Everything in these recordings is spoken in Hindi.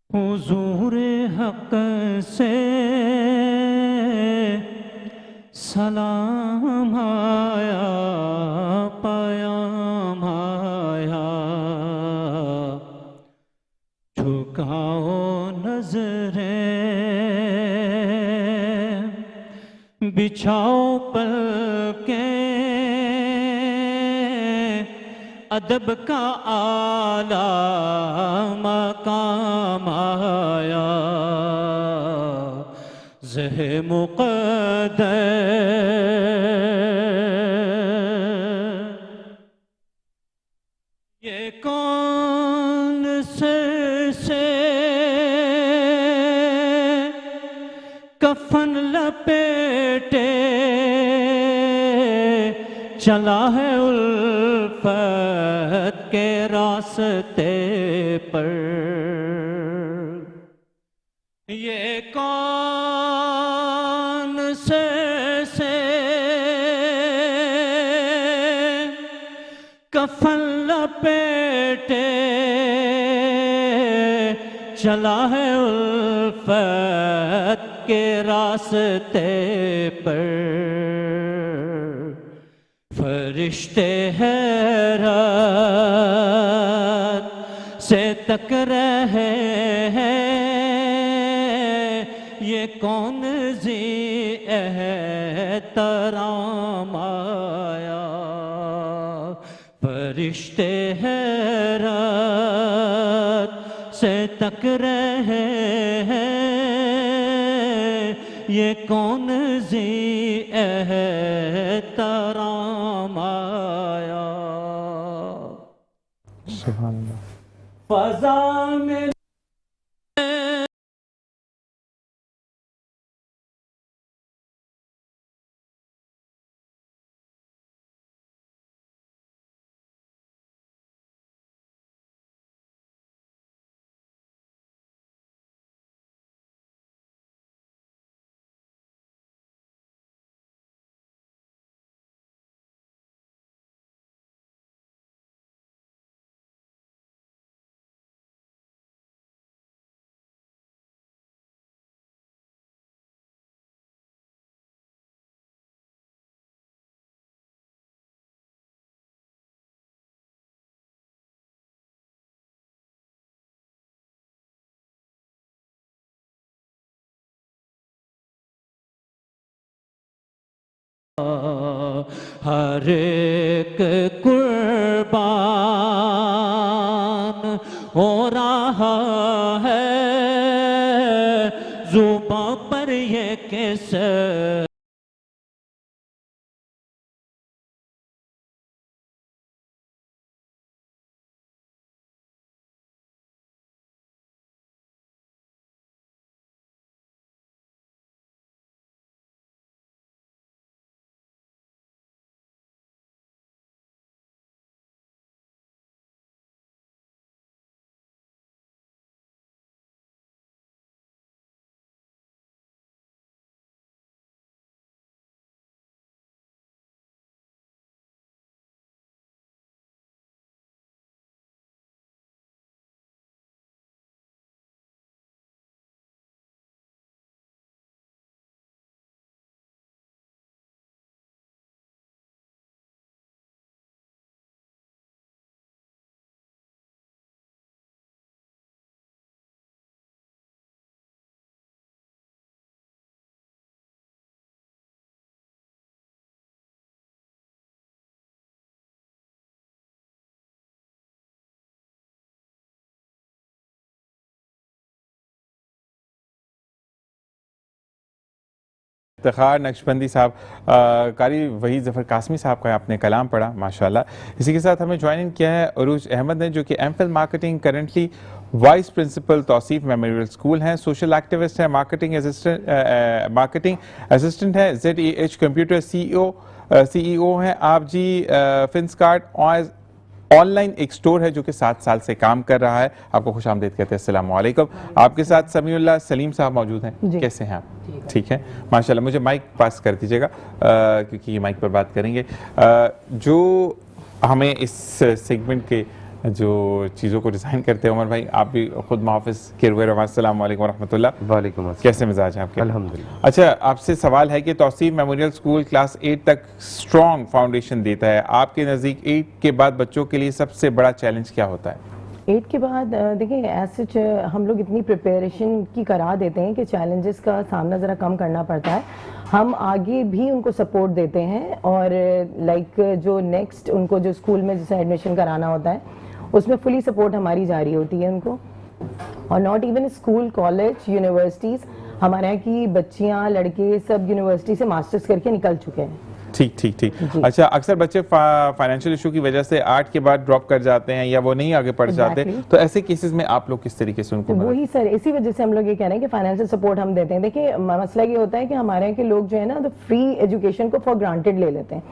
हुजूर हक से सलाम आया, पयाम आया। झुकाओ नजरें, बिछाओ पलकें, अदब का आला मकाम आया। ज़ह मुक़द्दर ये कौन से कफन लपेटे चला है उल्फत के रास्ते पर। ये कौन से कफन लपेटे चला है उल्फत के रास्ते पर। फरिश्ते हैरत से तक रहे हैं, ये कौन ज़ी एहतराम आया। फरिश्ते हैरत से तक रहे हैं, ये कौन ज़ी एहतराम आया। सुभान अल्लाह। फ़ज़ा में हर एक कुर्बान हो रहा है, ज़ुबां पर ये किस इफ्तिखार नक्शबंदी साहब, कारी वहीद ज़फ़र कासमी साहब का आपने कलाम पढ़ा माशाल्लाह। इसी के साथ हमें ज्वाइन किया है अरूज अहमद ने, जो कि MPhil marketing currently vice principal Tauseef memorial school हैं, सोशल एक्टिविस्ट है, मार्केटिंग असिस्टेंट है, ZEH कंप्यूटर CEO हैं आप जी। फिंसकार्ट ऑनलाइन एक स्टोर है जो कि 7 साल से काम कर रहा है। आपको खुश आमदीद कहते हैं। अस्सलाम वालेकुम। आपके साथ समीउल्लाह सलीम साहब मौजूद हैं। कैसे हैं आप? ठीक है माशाल्लाह। मुझे माइक पास कर दीजिएगा क्योंकि ये माइक पर बात करेंगे। जो हमें इस सेगमेंट के जो चीज़ों को डिज़ाइन करते हैं उमर भाई, आप भी खुद मुहाफ़िज़ किए हुए रहो। अस्सलाम वालेकुम वरहमतुल्लाह। वालेकुम अस्सलाम। कैसे मिजाज हैं आपके? अल्हम्दुलिल्लाह। अच्छा, आपसे सवाल है कि तौसीफ मेमोरियल स्कूल क्लास 8 तक स्ट्रॉन्ग फाउंडेशन देता है, आपके नज़दीक 8 के बाद बच्चों के लिए सबसे बड़ा चैलेंज क्या होता है? 8 के बाद देखिए एज सच हम लोग इतनी प्रिपरेशन की करा देते हैं कि चैलेंजेस का सामना ज़रा कम करना पड़ता है। हम आगे भी उनको सपोर्ट देते हैं और लाइक जो नेक्स्ट उनको जो स्कूल में जैसे एडमिशन कराना होता है उसमें फुली सपोर्ट हमारी जारी होती है उनको। और not even school, college, universities, हमारे यहाँ की बच्चियाँ लड़के सब यूनिवर्सिटी से मास्टर्स करके निकल चुके हैं। ठीक ठीक ठीक। अच्छा, अक्सर बच्चे फाइनेंशियल इशू की वजह से 8 के बाद ड्रॉप कर जाते हैं या वो नहीं आगे पढ़ जाते, तो ऐसे केसेस में आप लोग किस तरीके से उनको मदद? वही सर, इसी वजह से हम लोग ये कह रहे हैं कि फाइनेंशियल सपोर्ट हम देते हैं। देखिए मसला ये होता है कि हमारे यहाँ के लोग जो है ना तो फ्री एजुकेशन को फॉर ग्रांटेड ले लेते हैं।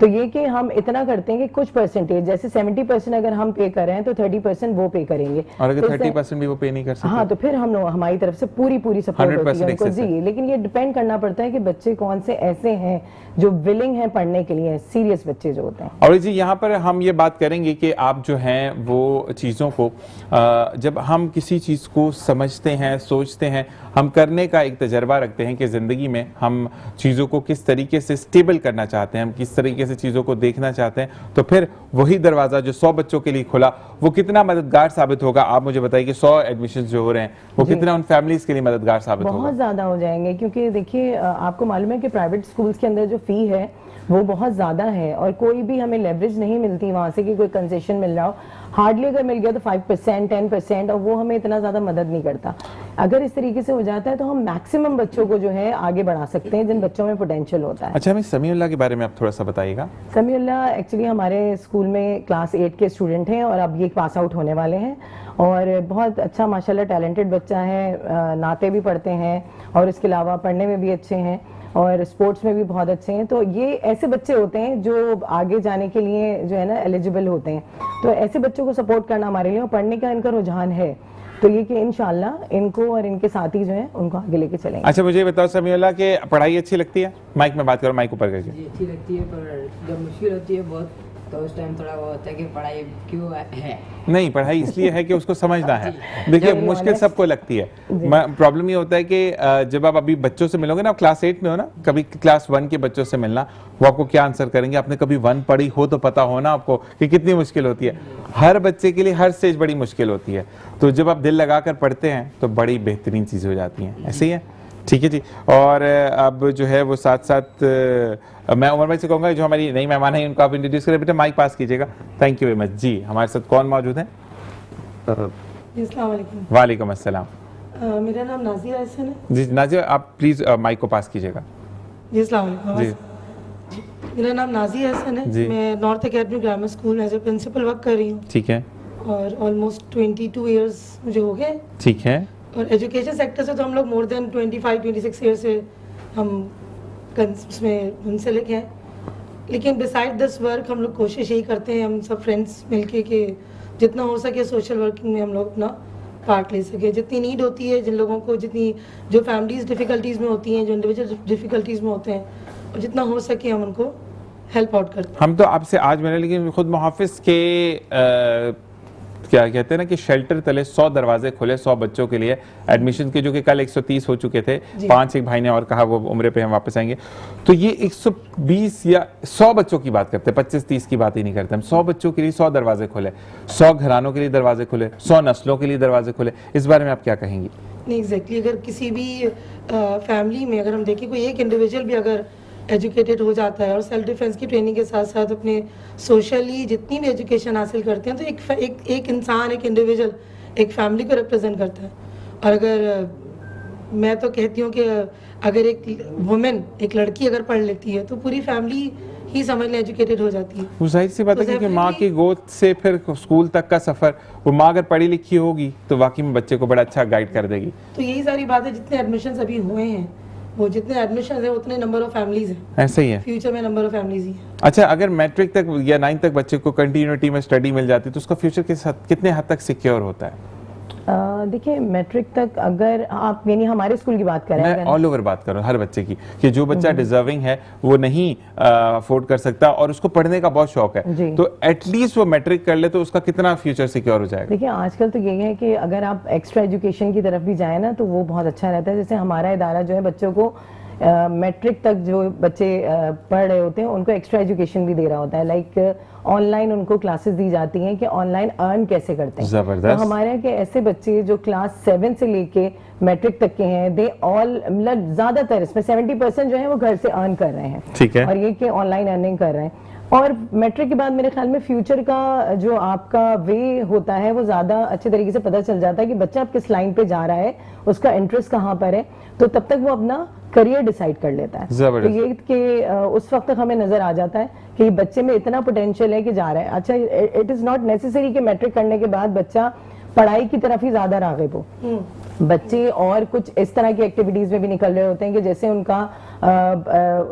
तो ये कि हम इतना करते हैं कि कुछ परसेंटेज जैसे 70% अगर हम पे कर रहे हैं तो 30% वो पे करेंगे, और अगर तो 30% भी वो पे नहीं कर सकते, हाँ, तो फिर हम हमारी तरफ से पूरी सपोर्ट होती है उनको जी। लेकिन ये डिपेंड करना पड़ता है कि बच्चे कौन से ऐसे हैं जो विलिंग हैं पढ़ने के लिए, सीरियस बच्चे जो होते हैं। और जी यहाँ पर हम ये बात करेंगे कि आप जो हैं वो चीज़ों को जब हम किसी चीज़ को समझते हैं, सोचते हैं, हम करने का एक तजर्बा रखते हैं कि ज़िंदगी में हम चीज़ों को किस तरीके से स्टेबल करना चाहते हैं, हम किस तरीके से चीज़ों को देखना चाहते हैं, तो फिर वही दरवाज़ा जो 100 बच्चों के लिए खुला वो कितना मददगार साबित होगा। आप मुझे बताइए कि 100 एडमिशन जो हो रहे हैं वो कितना उन फैमिलीज़ के लिए मददगार साबित होगा? बहुत ज़्यादा हो जाएंगे, क्योंकि देखिए आपको मालूम है कि प्राइवेट स्कूल्स के अंदर जो फ़ी है वो बहुत ज़्यादा है और कोई भी हमें लेवरेज नहीं मिलती वहाँ से कि कोई कंसेशन मिल रहा हो। हार्डली अगर मिल गया तो 5%, 10%, और वो हमें इतना ज़्यादा मदद नहीं करता। अगर इस तरीके से हो जाता है तो हम मैक्सिमम बच्चों को जो है आगे बढ़ा सकते हैं जिन बच्चों में पोटेंशियल होता है। अच्छा, हमें समीउल्लाह के बारे में आप थोड़ा सा बताइएगा। समीउल्लाह एक्चुअली हमारे स्कूल में क्लास 8 के स्टूडेंट हैं और अब ये पास आउट होने वाले हैं और बहुत अच्छा माशाल्लाह टैलेंटेड बच्चा है, नाते भी पढ़ते हैं और इसके अलावा पढ़ने में भी अच्छे हैं और स्पोर्ट्स में भी बहुत अच्छे हैं। तो ये ऐसे बच्चे होते हैं जो आगे जाने के लिए जो है ना एलिजिबल होते हैं, तो ऐसे बच्चों को सपोर्ट करना हमारे लिए, और पढ़ने का इनका रुझान है तो ये कि इंशाल्लाह इनको और इनके साथी जो हैं उनको आगे लेके चलेंगे। अच्छा, मुझे बताओ समीउल्लाह कि पढ़ाई अच्छी लगती है? माइक में बात करो, माइक ऊपर करके। जी अच्छी लगती है, पर जब मुश्किल होती है बहुत तो उस टाइम थोड़ा वो होता है कि पढ़ाई क्यों है। नहीं, पढ़ाई इसलिए है कि उसको समझना है। देखिए, मुश्किल सबको लगती है। प्रॉब्लम ये होता है कि जब आप अभी बच्चों से मिलोगे ना, क्लास 8 में हो ना, कभी क्लास 1 के बच्चों से मिलना, वो आपको क्या आंसर करेंगे? आपने कभी 1 पढ़ी हो तो पता हो ना आपको कि कितनी मुश्किल होती है। हर बच्चे के लिए हर स्टेज बड़ी मुश्किल होती है, तो जब आप दिल लगाकर पढ़ते हैं तो बड़ी बेहतरीन चीज़ हो जाती हैं। ऐसे ही है, ठीक है जी। और अब जो है वो साथ साथ मैं उमर भाई से कहूँगा जो हमारी नई मेहमान है उनको आप इंट्रोड्यूस करें। बेटा माइक पास कीजिएगा। थैंक यू वेरी मच जी। हमारे साथ कौन मौजूद है? अस्सलाम वालेकुम। वालेकुम अस्सलाम। मेरा नाम नाज़िया हसन है जी नाज़िया, आप प्लीज़ माइक को पास कीजिएगा। जी। अस्सलाम वालेकुम जी जी। मेरा नाम नाज़िया हसन है जी। मैं north academy grammar school as a principal work कर रही हूँ ठीक है, और ऑलमोस्ट 22 ईयर्स मुझे हो गए। ठीक है। और एजुकेशन सेक्टर से तो हम लोग मोर देन 25-26 ईयर से हम उसमें मुंसलिक हैं। लेकिन बिसाइड दिस वर्क हम लोग कोशिश यही करते हैं, हम सब फ्रेंड्स मिलके कि जितना हो सके सोशल वर्किंग में हम लोग अपना पार्ट ले सके। जितनी नीड होती है जिन लोगों को, जितनी जो फैमिलीज डिफ़िकल्टीज़ में होती हैं, जो इंडिविजुअल डिफ़िकल्टीज़ में होते हैं, और जितना हो सके हम उनको हेल्प आउट करते हैं। हम तो आपसे आज मिले, लेकिन खुद मुहाफिज के क्या कहते हैं ना कि शेल्टर तले 100 दरवाजे खुले 100 बच्चों के लिए एडमिशन के, जो कि कल 130 हो चुके थे। 5 एक भाई ने और कहा वो उम्रे पे हम वापस आएंगे। तो ये 120 या 100 बच्चों की बात करते हैं, 25-30 की बात ही नहीं करते हम। 100 बच्चों के लिए 100 दरवाजे खुले, 100 घरानों के लिए दरवाजे खुले, 100 नस्लों के लिए दरवाजे खुले। इस बारे में आप क्या कहेंगी? नहीं एग्जैक्टली, अगर किसी भी फैमिली में अगर हम देखें कोई एक इंडिविजुअल भी अगर एजुकेटेड हो जाता है और सेल्फ डिफेंस की ट्रेनिंग के साथ साथ अपने सोशली जितनी भी एजुकेशन हासिल करते हैं, तो एक इंसान, एक इंडिविजुअल एक फैमिली को रिप्रेजेंट करता है। और अगर मैं तो कहती हूँ कि अगर एक वुमेन, एक लड़की अगर पढ़ लेती है तो पूरी फैमिली ही समझ लें एजुकेटेड हो जाती है। वो जाहिर सी बात है, तो क्योंकि माँ की गोद से फिर स्कूल तक का सफ़र, वो माँ अगर पढ़ी लिखी होगी तो वाकई में बच्चे को बड़ा अच्छा गाइड कर देगी। तो यही सारी बात है, जितने एडमिशन अभी हुए हैं, वो जितने एडमिशन है उतने नंबर ऑफ फैमिलीज हैं। ऐसे ही है, फ्यूचर में नंबर ऑफ फैमिलीज ही है। अच्छा, अगर मैट्रिक तक या 9th तक बच्चे को कंटिन्यूटी में स्टडी मिल जाती है तो उसका फ्यूचर के साथ कितने हद तक सिक्योर होता है? देखिए मैट्रिक तक अगर आप यानी हमारे स्कूल की बात करें मैं अगर ऑल ओवर बात कर रहा हूँ हर बच्चे की, कि जो बच्चा डिजर्विंग है वो नहीं अफोर्ड कर सकता और उसको पढ़ने का बहुत शौक है, जी। तो एटलीस्ट वो मैट्रिक कर ले तो उसका कितना फ्यूचर सिक्योर हो जाएगा? देखिए आजकल तो यही है कि अगर आप एक्स्ट्रा एजुकेशन की तरफ भी जाए ना तो वो बहुत अच्छा रहता है। जैसे हमारा इदारा जो है बच्चों को मैट्रिक तक जो बच्चे पढ़ रहे होते हैं उनको एक्स्ट्रा एजुकेशन भी दे रहा होता है। लाइक ऑनलाइन उनको क्लासेस दी जाती हैं कि ऑनलाइन अर्न कैसे करते हैं। जबरदस्त। तो हमारे यहाँ के ऐसे बच्चे जो क्लास 7 से लेके मैट्रिक तक के हैं, दे ऑल मतलब ज्यादातर इसमें 70% जो है वो घर से अर्न कर रहे हैं। ठीक है। और ये कि ऑनलाइन अर्निंग कर रहे हैं। और मैट्रिक के बाद मेरे ख्याल में फ्यूचर का जो आपका वे होता है वो ज्यादा अच्छे तरीके से पता चल जाता है कि बच्चा किस लाइन पे जा रहा है, उसका इंटरेस्ट कहाँ पर है, तो तब तक वो अपना करियर डिसाइड कर लेता है। तो जबरदस्त। ये कि उस वक्त तक हमें नजर आ जाता है कि बच्चे में इतना पोटेंशियल है कि जा रहा है। अच्छा, इट इज नॉट नेसेसरी कि मैट्रिक करने के बाद बच्चा पढ़ाई की तरफ ही ज्यादा राग़िब हो। बच्चे और कुछ इस तरह की एक्टिविटीज में भी निकल रहे होते हैं कि जैसे उनका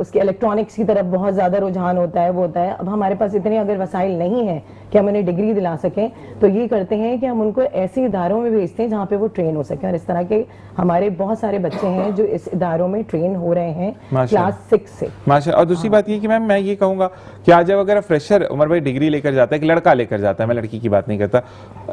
उसके इलेक्ट्रॉनिक्स की तरफ बहुत ज्यादा रुझान होता है, वो होता है। अब हमारे पास इतने अगर वसाइल नहीं है कि हम उन्हें डिग्री दिला सकें, तो ये करते हैं कि हम उनको ऐसे इदारों में भेजते हैं जहाँ पे वो ट्रेन हो सके। और इस तरह के हमारे बहुत सारे बच्चे हैं जो इस इदारों में ट्रेन हो रहे हैं माशाअल्लाह। क्लास 6 से। माशा। और दूसरी बात ये कि मैम मैं ये कहूंगा कि आज जब अगर फ्रेशर उमर भाई डिग्री लेकर जाता है, कि लड़का लेकर जाता है, मैं लड़की की बात नहीं करता,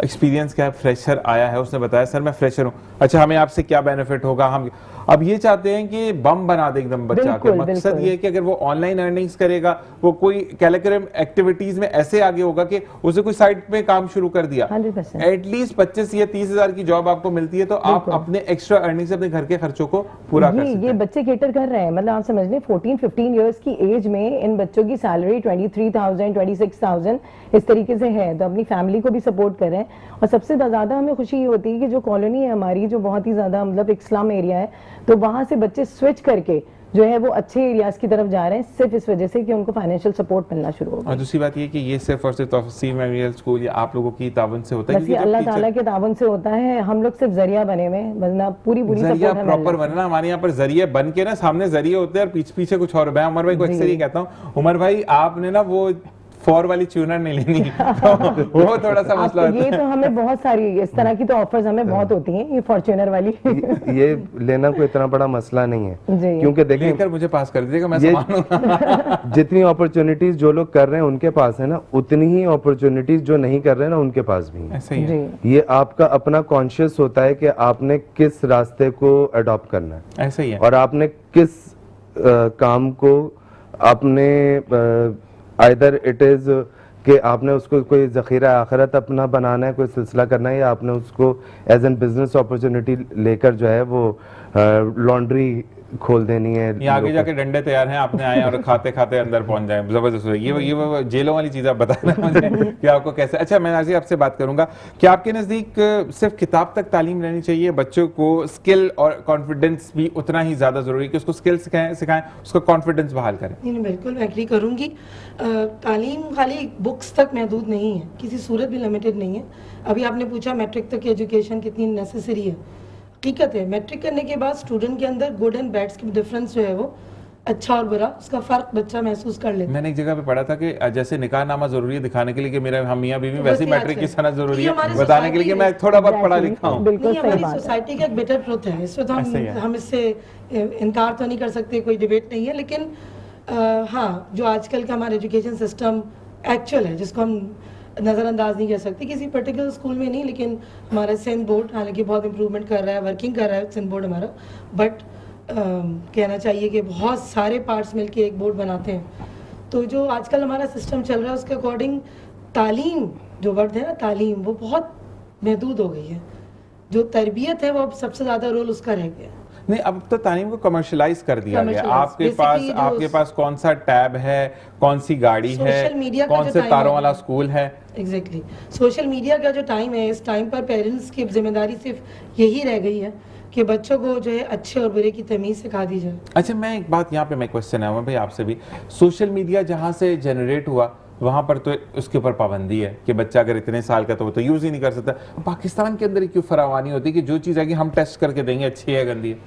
एक्सपीरियंस क्या है, फ्रेशर आया है, उसने बताया सर मैं फ्रेशर हूँ, अच्छा हमें आपसे क्या बेनिफिट होगा, हम अब ये चाहते हैं कि बम बना दे एकदम बच्चा के। बिल्कुल, मकसद बिल्कुल। ये है कि अगर वो ऑनलाइन अर्निंग्स करेगा, वो कोई कैरिकुलम एक्टिविटीज में ऐसे आगे होगा कि उसे कोई साइड पे काम शुरू कर दिया, 100%। एटलीस्ट 25 या 30 हजार की जॉब आपको मिलती है, तो आप अपने एक्स्ट्रा अर्निंग से अपने घर के खर्चों को पूरा कर सकते ये हैं। बच्चे केटर कर रहे हैं। मतलब आप समझ लें 14-15 इयर्स की एज में इन बच्चों की सैलरी 23,000 26,000 इस तरीके से है, तो अपनी फैमिली को भी सपोर्ट कर रहे हैं। और सबसे ज्यादा हमें खुशी ये होती है कि जो कॉलोनी है हमारी, जो बहुत ही ज्यादा मतलब एक स्लम एरिया है, तो वहां से बच्चे स्विच करके जो है वो अच्छे एरियाज की तरफ जा रहे हैं, सिर्फ इस वजह से कि उनको फाइनेंशियल सपोर्ट मिलना शुरू हो गया। और दूसरी बात ये कि ये सिर्फ और सिर्फ तफसीर मेमोरियल स्कूल या आप लोगों की तावन से होता है, बस ये अल्लाह ताला के तावन से होता है। हम लोग सिर्फ जरिया बने हुए हैं, वरना पूरी जरिया सपोर्ट है प्रॉपर अल्लाह से। बनना। हमारे यहाँ पर जरिए बन के ना सामने जरिए होते हैं और पीछे पीछे कुछ और। मैं उमर भाई को अक्सर ये कहता हूँ, उमर भाई आपने ना वो फॉर वाली ट्यूनर नहीं लेनी, तो वो थोड़ा सा मसला आपको होता ये है। तो हमें बहुत सारी इस तरह की तो ऑफर्स हमें बहुत होती हैं, ये फॉर्च्यूनर वाली। ये लेना कोई इतना बड़ा मसला नहीं है, जी। क्योंकि देखें लेकर मुझे पास कर दीजिएगा, मैं ये संभालूंगा। जितनी अपॉर्चुनिटीज जो लोग कर रहे हैं उनके पास है ना, उतनी ही अपॉर्चुनिटीज जो नहीं कर रहे हैं ना उनके पास भी है। ऐसे ही है, जी ये आपका अपना कॉन्शियस होता है कि आपने किस रास्ते को अडॉप्ट करना है ऐसे ही है। और आपने किस काम को आपने आइदर इट इज कि आपने उसको कोई ज़ख़ीरा आखिरत अपना बनाना है, कोई सिलसिला करना है, या आपने उसको एज एन बिजनेस अपॉर्चुनिटी लेकर जो है वो लॉन्ड्री खोल देनी है। ये आगे जाके डंडे तैयार हैं, आपने आए और खाते खाते अंदर पहुंच जाए, जबरदस्त है। ये वो जेलों वाली चीज आप बता रहे हैं मुझे कि आपको कैसे। अच्छा, मैं नाज़ी आपसे बात करूंगा कि आपके नजदीक सिर्फ किताब तक तालीम रहनी चाहिए, बच्चों को स्किल और कॉन्फिडेंस भी उतना ही ज्यादा जरूरी है कि उसको स्किल सिखाएं, उसका कॉन्फिडेंस बहाल करें? नहीं, बिल्कुल मैं एग्री करूंगी। तालीम खाली बुक्स तक महदूद नहीं है, किसी सूरत भी लिमिटेड नहीं है। अभी आपने पूछा मैट्रिक तक की एजुकेशन कितनी नेसेसरी है। हकीकत है मैट्रिक करने के बाद स्टूडेंट के अंदर गुड एंड बैड्स की डिफरेंस जो है वो अच्छा और बुरा, उसका फर्क बच्चा महसूस कर लेता है। मैंने एक जगह पे पढ़ा था कि जैसे निकाहनामा जरूरी है दिखाने के लिए कि मेरा हम मियां बीवी, तो वैसे वैसे मैट्रिक की आजकल सनद जरूरी ये है हमारी बताने के लिए कि मैं थोड़ा बहुत पढ़ा लिखा हूँ। बिल्कुल नहीं, सही हमारी बात है। सोसाइटी का एक बेटर ट्रुथ है, इसमें तो ऐसे ही है। हम इससे इनकार तो नहीं कर सकते, कोई डिबेट नहीं है। लेकिन हाँ, जो आजकल का हमारा एजुकेशन सिस्टम एक्चुअल है, जिसको हम नज़रअंदाज नहीं कर सकते किसी पर्टिकुलर स्कूल में नहीं, लेकिन हमारा सिंध बोर्ड हालांकि बहुत इंप्रूवमेंट कर रहा है, वर्किंग कर रहा है सिंध बोर्ड हमारा, बट कहना चाहिए कि बहुत सारे पार्ट्स मिलके एक बोर्ड बनाते हैं। तो जो आजकल हमारा सिस्टम चल रहा है उसके अकॉर्डिंग तालीम, जो वर्ड है ना तालीम, वो बहुत महदूद हो गई है। जो तरबियत है वो अब सबसे ज़्यादा रोल उसका रह गया। नहीं, अब तो तालीम को कमर्शलाइज कर दिया गया। Commercialize। आपके पास कौन सा टैब है, कौन सी गाड़ी है, Social media का कौन जो से time तारों है। वाला स्कूल है। एग्जैक्टली सोशल मीडिया का जो टाइम है, इस टाइम पर पेरेंट्स की जिम्मेदारी सिर्फ यही रह गई है कि बच्चों को जो है अच्छे और बुरे की तमीज़ सिखा दी जाए। अच्छा, मैं एक बात यहाँ पे मैं क्वेश्चन है भाई आपसे भी, सोशल मीडिया जहाँ से जनरेट हुआ वहाँ पर तो उसके ऊपर पाबंदी है कि बच्चा अगर इतने साल का तो वो तो यूज़ ही नहीं कर सकता। पाकिस्तान के अंदर क्यों फरावानी होती है कि जो चीज़ आएगी हम टेस्ट करके देंगे अच्छी है गंदी है?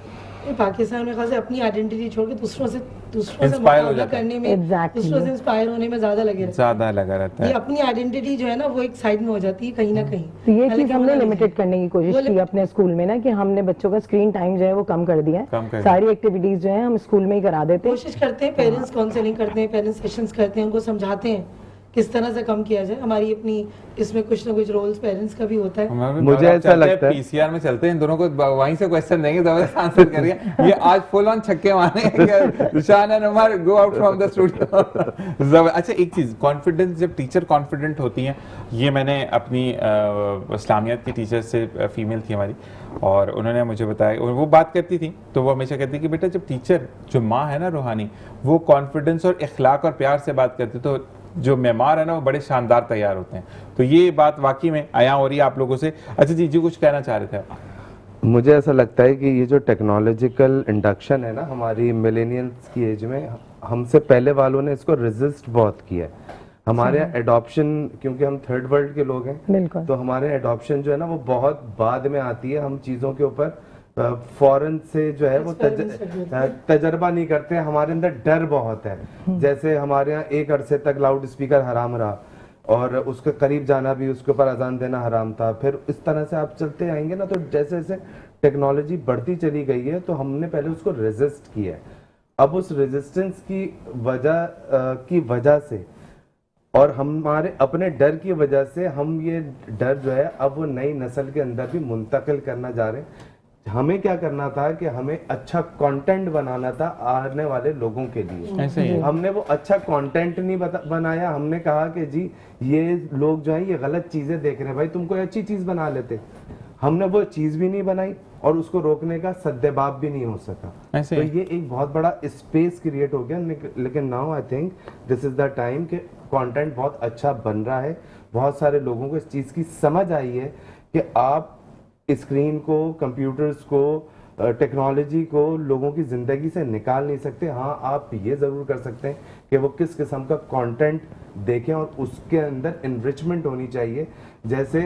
ये पाकिस्तान में खास अपनी आइडेंटिटी छोड़ के दूसरों से Inspire हो मुकाबला जाता है। करने में, Exactly. दूसरों से इंस्पायर होने में ज्यादा लगे रहते हैं। ज्यादा लगा रहता ये है। अपनी आइडेंटिटी जो है ना वो एक साइड में हो जाती है कहीं ना कहीं। तो ये हालांकि चीज हमने होना नहीं लिमिटेड करने की कोशिश वो की अपने स्कूल में ना, कि हमने बच्चों का स्क्रीन टाइम जो है वो कम कर दिया कम कर है। दिया। सारी एक्टिविटीज जो है हम स्कूल में ही करा देते हैं। कोशिश करते हैं, पेरेंट्स काउंसलिंग करते हैं, पेरेंट्स सेशंस करते हैं, उनको समझाते हैं किस तरह से कम किया जाए। हमारी अपनी इसमें कुछ ना कुछ रोल्स पेरेंट्स का भी होता है। मुझे ऐसा लगता है पीसीआर में चलते हैं इन दोनों को वहीं से क्वेश्चन देंगे, जबरदस्त आंसर करिए। ये आज फुल ऑन छक्के मारेंगे Rushan and Umar, go out from the studio. अच्छा एक चीज, कॉन्फिडेंस, जब टीचर कॉन्फिडेंट होती हैं, ये मैंने अपनी इस्लामियात की टीचर से, फीमेल थी हमारी, और उन्होंने मुझे बताया, और वो बात करती थी तो वो हमेशा कहती कि बेटा जब टीचर, जो माँ है ना रूहानी, वो कॉन्फिडेंस और इखलाक और प्यार से बात करती तो जो मेहमान है ना वो बड़े शानदार तैयार होते हैं। तो ये बात वाकई में आया हो रही है आप लोगों से। अच्छा जी कुछ कहना चाह रहे थे आप? मुझे ऐसा लगता है कि ये जो टेक्नोलॉजिकल इंडक्शन है ना हमारी मिलेनियल्स की एज में, हमसे पहले वालों ने इसको रेजिस्ट बहुत किया है। हमारे यहाँ एडॉप्शन, क्योंकि हम थर्ड वर्ल्ड के लोग हैं, बिल्कुल। तो हमारे एडॉप्शन जो है ना वो बहुत बाद में आती है। हम चीज़ों के ऊपर फौरन से जो है वो तजर्बा नहीं करते हैं। हमारे अंदर डर बहुत है। जैसे हमारे यहाँ एक अरसे तक लाउड स्पीकर हराम रहा और उसके करीब जाना भी, उसके ऊपर अजान देना हराम था। फिर इस तरह से आप चलते आएंगे ना, तो जैसे जैसे टेक्नोलॉजी बढ़ती चली गई है तो हमने पहले उसको रेजिस्ट किया है। अब उस रेजिस्टेंस की वजह से और हमारे अपने डर की वजह से हम ये डर जो है अब वो नई नस्ल के अंदर भी मुंतकिल करना जा रहे हैं। हमें क्या करना था कि हमें अच्छा कंटेंट बनाना था आने वाले लोगों के लिए। ऐसे ही हमने वो अच्छा कंटेंट नहीं बनाया। हमने कहा कि जी ये लोग जो है ये गलत चीजें देख रहे हैं, भाई तुम कोई अच्छी चीज बना लेते। हमने वो चीज भी नहीं बनाई और उसको रोकने का सद्देबाब भी नहीं हो सका। ऐसे तो ही। ये एक बहुत बड़ा स्पेस क्रिएट हो गया। लेकिन now I think this is the time कि कंटेंट बहुत अच्छा बन रहा है। बहुत सारे लोगों को इस चीज की समझ आई है कि आप स्क्रीन को, कंप्यूटर्स को, टेक्नोलॉजी को लोगों की ज़िंदगी से निकाल नहीं सकते। हाँ, आप ये ज़रूर कर सकते हैं कि वो किस किस्म का कंटेंट देखें और उसके अंदर इनरिचमेंट होनी चाहिए। जैसे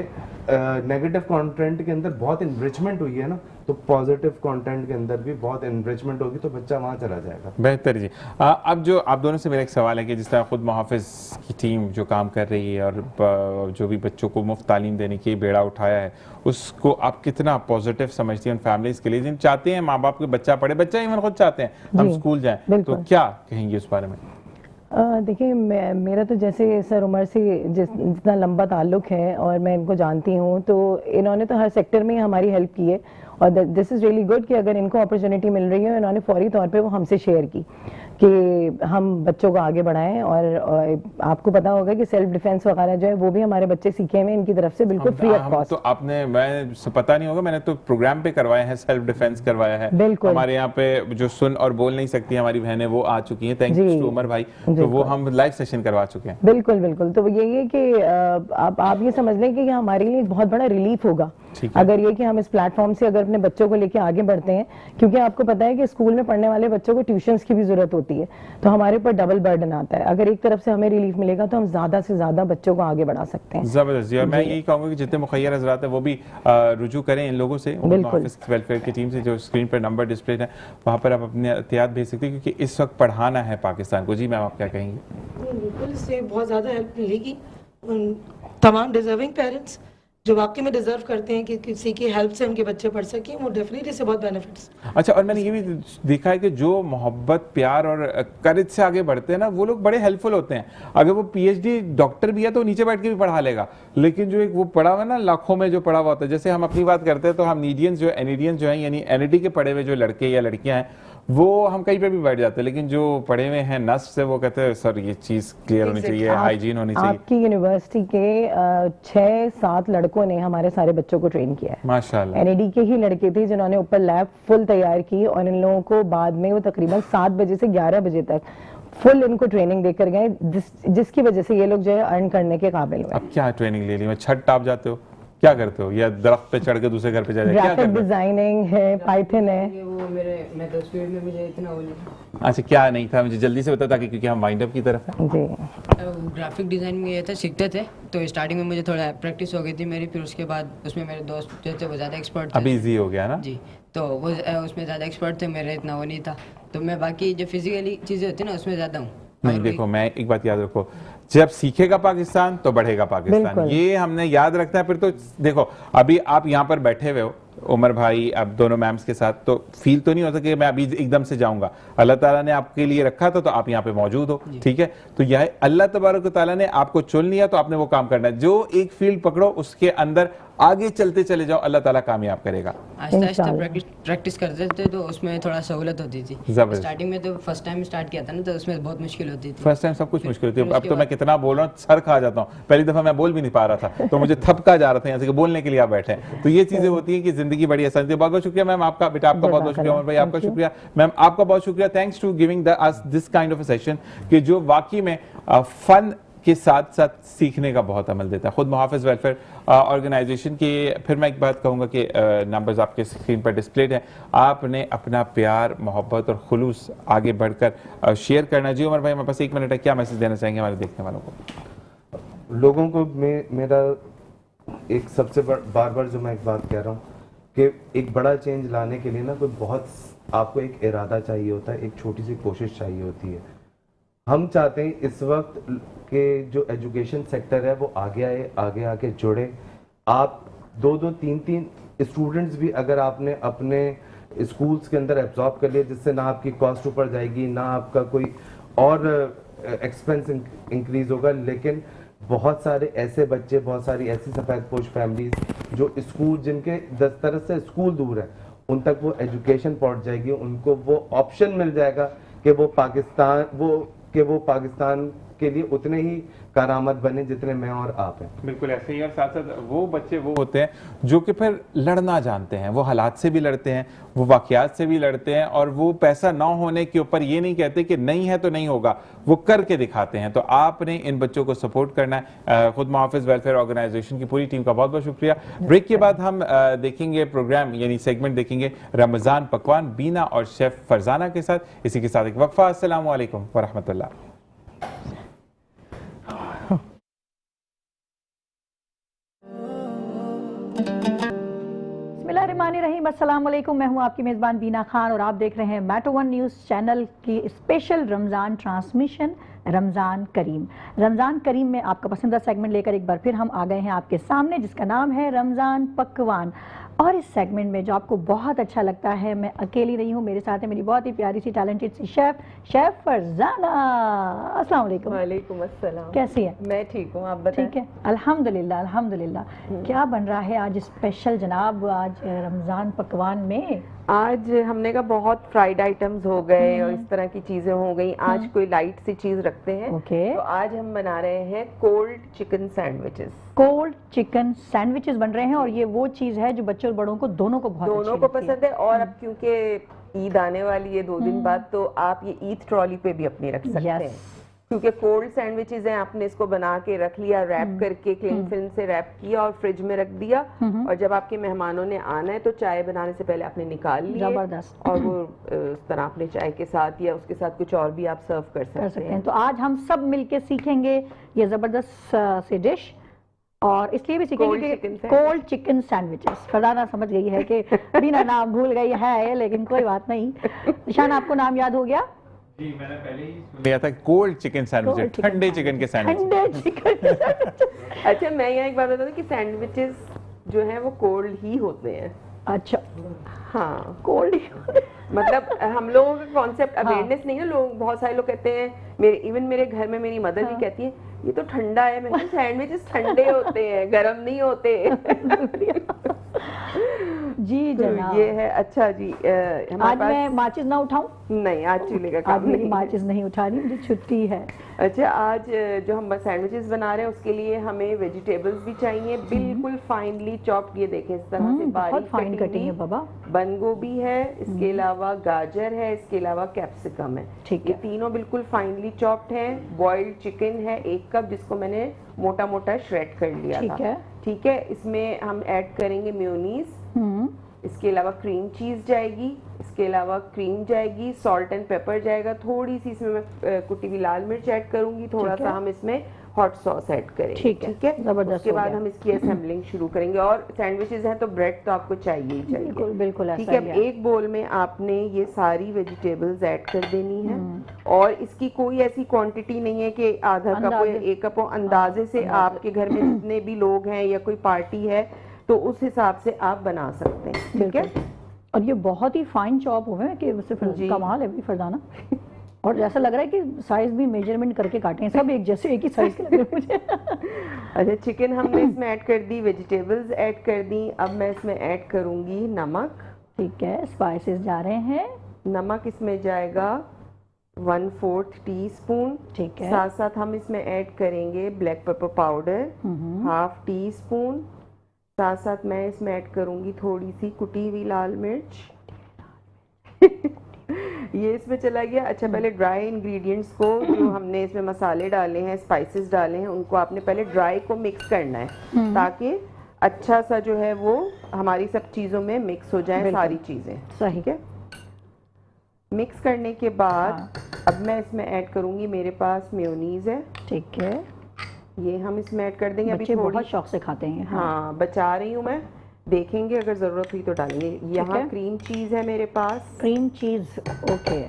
नेगेटिव कंटेंट के अंदर बहुत इनरिचमेंट हुई है ना, तो पॉजिटिव कंटेंट के अंदर भी बहुत इनरिचमेंट होगी, तो बच्चा वहाँ चला जाएगा। बेहतर जी। अब जो आप दोनों से मेरा एक सवाल है कि जिस तरह खुद मुहाफिज की टीम जो काम कर रही है और जो भी बच्चों को मुफ्त तालीम देने की बेड़ा उठाया है, उसको आप कितना पॉजिटिव समझती हैं उन फैमिलीज के लिए जिन चाहते हैं माँ बाप के बच्चा पढ़े, बच्चा इवन खुद चाहते हैं हम जी, स्कूल जाएं, तो बिल्कुल। क्या कहेंगे उस बारे में? देखिए मेरा तो जैसे सर उमर से जितना लंबा ताल्लुक है और मैं इनको जानती हूँ, तो इन्होंने तो हर सेक्टर में हमारी हेल्प की है और दिस इज़ रियली गुड कि अगर इनको अपॉर्चुनिटी मिल रही है, इन्होंने फौरी तौर पे वो हमसे शेयर की कि हम बच्चों को आगे बढ़ाएं। और आपको पता होगा कि सेल्फ डिफेंस वगैरह जो है वो भी हमारे बच्चे सीखे हुए इनकी तरफ से बिल्कुल फ्री ऑफ कॉस्ट। तो आपने, मैं पता नहीं होगा, मैंने तो प्रोग्राम पे करवाया है, सेल्फ डिफेंस करवाया है। बिल्कुल। हमारे यहाँ पे जो सुन और बोल नहीं सकती हमारी बहनें वो आ चुकी हैं, थैंक यू उमर भाई, तो वो हम लाइव सेशन करवा चुके हैं। बिल्कुल बिल्कुल। तो यही है कि आप ये समझ लें कि ये हमारे लिए एक बहुत बड़ा रिलीफ होगा अगर ये कि हम इस प्लेटफॉर्म से अगर अपने बच्चों को लेके आगे बढ़ते हैं, क्योंकि आपको पता है कि स्कूल में पढ़ने वाले बच्चों को ट्यूशंस की भी जरूरत होती है, तो हमारे ऊपर डबल बर्डन आता है। अगर एक तरफ से हमें रिलीफ मिलेगा तो हम ज्यादा से ज्यादा बच्चों को आगे बढ़ा सकते हैं। जबरदस्त जी। और मैं यही कहूंगा कि जितने मुखैर हजरात है वो भी रुजू करें इन लोगों से, वेलफेयर की टीम से, जो स्क्रीन पर नंबर डिस्प्ले है वहाँ पर आप अपने एहतियात भेज सकते हैं, क्योंकि इस वक्त पढ़ाना है पाकिस्तान को। जी मैम आप क्या कहेंगे? बिल्कुल, इससे बहुत ज़्यादा हेल्प मिलेगी उन तमाम डिजर्विंग पेरेंट्स जो वाकई में डिजर्व करते हैं कि किसी की हेल्प से उनके बच्चे पढ़ सकें, वो डेफिनेटली से बहुत बेनिफिट्स। अच्छा, और मैंने ये भी देखा है कि जो मोहब्बत, प्यार और करेज से आगे बढ़ते हैं ना, वो लोग बड़े हेल्पफुल होते हैं। अगर वो पीएचडी डॉक्टर भी है तो नीचे बैठ के भी पढ़ा लेगा, लेकिन जो एक वो पढ़ा हुआ ना, लाखों में जो पढ़ा हुआ होता है, जैसे हम अपनी बात करते हैं तो हम नीडियंस जो एनईडियंस जो हैं, यानी एनईडी के पढ़े हुए जो लड़के या लड़कियां हैं, वो हम कहीं पे भी बैठ जाते हैं, लेकिन जो पढ़े हुए हैं नस से, वो कहते हैं सर ये चीज क्लियर होनी चाहिए, हाइजीन होनी चाहिए। आपकी यूनिवर्सिटी के 6-7 लड़कों ने हमारे सारे बच्चों को ट्रेन किया है माशाल्लाह। एनईडी के ही लड़के थे जिन्होंने ऊपर लैब फुल तैयार की और इन लोगों को बाद में वो तकरीबन 7 बजे से 11 बजे तक फुल इनको ट्रेनिंग देकर गए, जिसकी वजह से ये लोग जो है अर्न करने के काबिल हुए। अब क्या ट्रेनिंग ले ली? मैं छत टाप जाते हो क्या करते हो? या दरख्त पे चढ़ के दूसरे घर पे जा जाए, क्या ग्राफिक करते हो? डिजाइनिंग है, पाइथन है। ये वो मैं तो स्पीड में मुझे इतना वो नहीं अच्छा, क्या नहीं था, मुझे जल्दी से बता, ताकि क्योंकि हम वाइंड अप की तरफ है। जी ग्राफिक डिज़ाइन में ये था, सीखते थे तो स्टार्टिंग में मुझे थोड़ा प्रैक्टिस हो गई थी मेरी, फिर उसके बाद उसमें मेरे दोस्त जो थे वो ज़्यादा एक्सपर्ट थे। अभी इजी हो गया ना? जी, तो वो उसमें ज़्यादा एक्सपर्ट थे, मेरे इतना वो नहीं था, तो मैं बाकी जो फिजिकली चीज़ें होती है ना उसमें ज़्यादा हूँ। नहीं, देखो मैं एक बात याद रखो, जब सीखेगा पाकिस्तान तो बढ़ेगा पाकिस्तान, बिल्कुल। ये हमने याद रखना है। फिर तो देखो, अभी आप यहाँ पर बैठे हुए हो उमर भाई, अब दोनों मैम्स के साथ, तो फील तो नहीं होता कि मैं अभी एकदम से जाऊंगा। अल्लाह ताला ने आपके लिए रखा था तो आप यहाँ पे मौजूद हो, ठीक है? तो यह अल्लाह तबारक व तआला ने आपको चुन लिया तो आपने वो काम करना है। जो एक फील्ड पकड़ो उसके अंदर आगे चलते चले जाओ, अल्लाह ताला कामयाब करेगा। आहिस्ता आहिस्ता प्रैक्टिस करते थे तो उसमें थोड़ा सहूलत होती थी। जबरदस्त। स्टार्टिंग में तो फर्स्ट टाइम स्टार्ट किया था ना, तो उसमें बहुत मुश्किल होती थी। फर्स्ट टाइम सब कुछ मुश्किल होती है। फिर अब तो उसके मैं कितना बोल रहा हूँ, सर खा जाता हूँ। पहली दफा मैं बोल भी नहीं पा रहा था तो मुझे थपका जा रहा था यहाँ से कि बोलने के लिए आप बैठे हैं। तो ये चीजें होती हैं कि जिंदगी बड़ी आसान थी। बहुत बहुत शुक्रिया मैम आपका, बेटा आपका बहुत बहुत शुक्रिया, उमर भाई आपका शुक्रिया, मैम आपका बहुत शुक्रिया। Thanks to giving us this kind of a session कि जो वाकई में फन के साथ साथ सीखने का बहुत अमल देता है। खुद मुहाफिज वेलफेयर ऑर्गेनाइजेशन के, फिर मैं एक बात कहूँगा कि नंबर्स आपके स्क्रीन पर डिस्प्लेड हैं, आपने अपना प्यार, मोहब्बत और खुलूस आगे बढ़कर शेयर करना। जी उमर भाई, हमारे पास 1 मिनट है, क्या मैसेज देना चाहेंगे हमारे देखने वालों को? लोगों को मेरा एक सबसे बार बार जो मैं एक बात कह रहा हूँ कि एक बड़ा चेंज लाने के लिए ना कोई बहुत, आपको एक इरादा चाहिए होता है, एक छोटी सी कोशिश चाहिए होती है। हम चाहते हैं इस वक्त के जो एजुकेशन सेक्टर है वो आगे आए, आगे आके जुड़े। आप 2-2, 3-3 स्टूडेंट्स भी अगर आपने अपने स्कूल्स के अंदर एब्जॉर्ब कर लिया, जिससे ना आपकी कॉस्ट ऊपर जाएगी, ना आपका कोई और एक्सपेंस इंक्रीज होगा, लेकिन बहुत सारे ऐसे बच्चे, बहुत सारी ऐसी सफ़ेदपोश फैमिलीज जो स्कूल, जिनके 10 तरह से स्कूल दूर है, उन तक वो एजुकेशन पहुंच जाएगी, उनको वो ऑप्शन मिल जाएगा कि वो पाकिस्तान के लिए उतने ही करामत बने जितने मैं और आप हैं। बिल्कुल ऐसे ही। और साथ साथ वो बच्चे वो होते हैं जो कि फिर लड़ना जानते हैं, वो हालात से भी लड़ते हैं, वो वाकयात से भी लड़ते हैं, और वो पैसा ना होने के ऊपर ये नहीं कहते कि नहीं है तो नहीं होगा, वो करके दिखाते हैं। तो आपने इन बच्चों को सपोर्ट करना है। खुद मुहाफिज वेलफेयर ऑर्गेनाइजेशन की पूरी टीम का बहुत बहुत शुक्रिया। ब्रेक के बाद हम देखेंगे प्रोग्राम, यानी सेगमेंट देखेंगे रमजान पकवान बीना और शेफ फरजाना के साथ। इसी के साथ एक वक्फा। अस्सलाम वालेकुम व रहमतुल्लाह। बिस्मिल्लाहिर्रहमानिर्रहीम, अस्सलाम वालेकुम। मैं हूं आपकी मेज़बान बीना खान और आप देख रहे हैं मैटो वन न्यूज़ चैनल की स्पेशल रमज़ान ट्रांसमिशन रमज़ान करीम। रमज़ान करीम में आपका पसंदीदा सेगमेंट लेकर एक बार फिर हम आ गए हैं आपके सामने, जिसका नाम है रमज़ान पकवान। और इस सेगमेंट में जो आपको बहुत अच्छा लगता है, मैं अकेली नहीं हूँ, मेरे साथ है मेरी बहुत ही प्यारी सी टैलेंटेड सी शेफ फरजाना। अस्सलाम वालेकुम। वालेकुम अस्सलाम। कैसी है? मैं ठीक हूँ, आप बताएं। ठीक है, अल्हम्दुलिल्लाह अल्हम्दुलिल्लाह। क्या बन रहा है आज स्पेशल जनाब, आज रमज़ान पकवान में? आज हमने कहा बहुत फ्राइड आइटम्स हो गए और इस तरह की चीजें हो गई, आज कोई लाइट सी चीज रखते हैं। ओके। तो आज हम बना रहे हैं cold chicken sandwiches. Cold chicken sandwiches बन रहे हैं, और ये वो चीज है जो बच्चों और बड़ों को दोनों को बहुत दोनों अच्छी को लगती है। पसंद है। और अब क्योंकि ईद आने वाली है 2 दिन बाद, तो आप ये ईद ट्रॉली पे भी अपनी रख सकते हैं, क्योंकि कोल्ड सैंडविचेस हैं। आपने इसको बना के रख लिया, रैप करके क्लिंग फिल्म से रैप किया और फ्रिज में रख दिया, और जब आपके मेहमानों ने आना है तो चाय बनाने से पहले आपने निकाल लिया, जबरदस्त। और वो उस तरह अपने चाय के साथ या उसके साथ कुछ और भी आप सर्व कर सकते हैं। तो आज हम सब मिलके सीखेंगे ये जबरदस्त सी डिश, और इसलिए भी सीखेंगे कि कोल्ड चिकन सैंडविचेस। फरजाना समझ गई है कि बिना नाम भूल गई है, लेकिन कोई बात नहीं। निशान, आपको नाम याद हो गया? जी, मैंने पहले ही सुन लिया था कोल्ड चिकन सैंडविच, ठंडे चिकन के सैंडविच। ठंडे चिकन। अच्छा, मैं यहाँ एक बात बता दूं कि सैंडविचेस जो हैं वो कोल्ड ही होते हैं। अच्छा, हाँ, कोल्ड। मतलब हम लोगों का कॉन्सेप्ट अवेयरनेस नहीं है। लोग, बहुत सारे लोग कहते हैं, इवन मेरे घर में मेरी मदर भी कहती है ये तो ठंडा है। मैं सैंडविचेस ठंडे होते हैं, गर्म नहीं होते। जी तो जनाब। ये है। अच्छा जी, आज हमारे मैं माचिस ना उठाऊं? पास नहीं, आज चूल्हे का आज काम मेरी नहीं। माचिस नहीं उठानी, मुझे छुट्टी है। अच्छा, आज जो हम सैंडविचेस बना रहे हैं उसके लिए हमें वेजिटेबल्स भी चाहिए, बिल्कुल फाइनली चॉप्ड। ये देखें, इस तरह से बहुत बारीक फाइन कटी कटिंग है हुई बाबा। बंद गोभी है, इसके अलावा गाजर है, इसके अलावा कैप्सिकम है। ठीक ये है। तीनों बिल्कुल फाइनली चॉप्ड हैं। बॉइल्ड चिकन है 1 कप, जिसको मैंने मोटा मोटा श्रेड कर लिया ठीक था। है। ठीक है, इसमें हम ऐड करेंगे मेयोनीज, इसके अलावा क्रीम चीज जाएगी, इसके अलावा क्रीम जाएगी, सॉल्ट एंड पेपर जाएगा, थोड़ी सी इसमें मैं कुटी हुई लाल मिर्च ऐड करूंगी, थोड़ा सा हम इसमें हॉट सॉस ऐड करेंगे। ठीक है, जबरदस्त उसके हो बाद गया। हम इसकी असेंबलिंग शुरू करेंगे। और सैंडविचेस हैं तो ब्रेड तो आपको चाहिए ही चाहिए। बिल्कुल बिल्कुल ऐसा ठीक है, ही अब है। एक बोल में आपने ये सारी वेजिटेबल्स ऐड कर देनी है। और इसकी कोई ऐसी क्वांटिटी नहीं है कि आधा कप हो या 1 कप हो, अंदाजे से आपके घर में जितने भी लोग हैं या कोई पार्टी है तो उस हिसाब से आप बना सकते हैं। ठीक है, और ये बहुत ही फाइन चॉप हुए हैं कि उससे जी। कमाल है भी फरजाना। और जैसा लग रहा है कि साइज भी मेजरमेंट करके काटे हैं, सब एक जैसे, एक ही साइज के लग रहे हैं मुझे। अच्छा, चिकन हमने इसमें ऐड कर दी, वेजिटेबल्स ऐड कर दी। अब मैं इसमें ऐड करूंगी नमक। ठीक है, स्पाइसेस जा रहे हैं। नमक इसमें जाएगा 1/4 टीस्पून। ठीक है। साथ साथ हम इसमें ऐड करेंगे ब्लैक पेपर पाउडर 1/2 टीस्पून। साथ साथ मैं इसमें ऐड करूंगी थोड़ी सी कुटी हुई लाल मिर्च। ये इसमें चला गया। अच्छा, पहले ड्राई इंग्रेडिएंट्स को, जो हमने इसमें मसाले डाले हैं, स्पाइसेस डाले हैं, उनको आपने पहले ड्राई को मिक्स करना है ताकि अच्छा सा जो है वो हमारी सब चीज़ों में मिक्स हो जाए सारी चीज़ें। सही। ठीक है, मिक्स करने के बाद अब मैं इसमें ऐड करूंगी, मेरे पास मेयोनीज है। ठीक है, ये हम इसमें ऐड कर देंगे। अभी बच्चे थोड़ी, बहुत शौक से खाते हैं। हाँ बचा रही हूँ मैं, देखेंगे अगर ज़रूरत हुई तो डालेंगे। यहाँ है। क्रीम चीज़ है मेरे पास, क्रीम चीज, ओके।